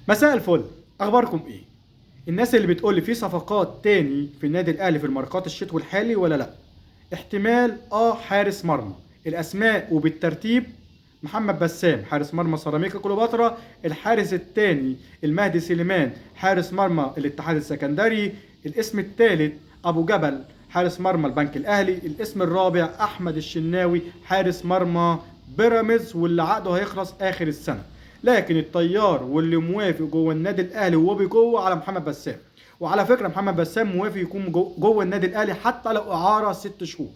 مساء الفل، اخباركم ايه؟ الناس اللي بتقول لي في صفقات تاني في النادي الاهلي في الماركات الشتوي الحالي ولا لا؟ احتمال حارس مرمى. الاسماء وبالترتيب: محمد بسام حارس مرمى سيراميكا كليوباترا، الحارس الثاني المهدي سليمان حارس مرمى الاتحاد السكندري، الاسم الثالث ابو جبل حارس مرمى البنك الاهلي، الاسم الرابع احمد الشناوي حارس مرمى بيراميدز واللي عقده هيخلص اخر السنه. لكن الطيار واللي موافق جوه النادي الاهلي وهو بقوه على محمد بسام. وعلى فكره محمد بسام موافق يكون جوه النادي الاهلي حتى لو اعاره 6 شهور.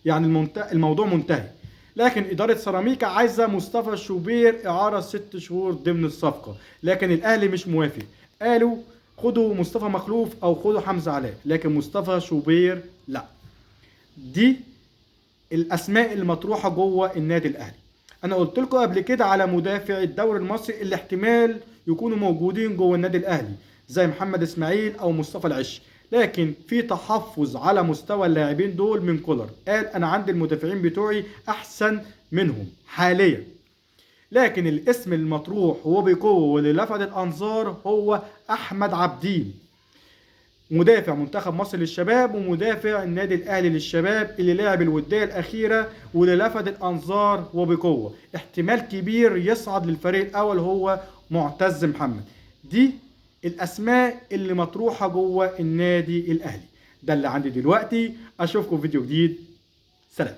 يعني الموضوع منتهي. لكن اداره سيراميكا عايزه مصطفى شوبير اعاره 6 شهور ضمن الصفقه، لكن الاهلي مش موافق. قالوا خدوا مصطفى مخلوف او خدوا حمزه علاء، لكن مصطفى شوبير لا. دي الاسماء المطروحه جوه النادي الاهلي. انا قلت لكم قبل كده على مدافع الدوري المصري اللي احتمال يكونوا موجودين جوه النادي الاهلي زي محمد اسماعيل او مصطفى العش، لكن في تحفظ على مستوى اللاعبين دول من كولر. قال انا عندي المدافعين بتوعي احسن منهم حاليا. لكن الاسم المطروح وبقوه واللي لفت الانظار هو احمد عبدين، مدافع منتخب مصر للشباب ومدافع النادي الاهلي للشباب اللي لعب الوديه الاخيره واللي لفت الانظار وبقوه. احتمال كبير يصعد للفريق الاول هو معتز محمد. دي الاسماء اللي مطروحه جوه النادي الاهلي. ده اللي عندي دلوقتي، اشوفكم في فيديو جديد. سلام.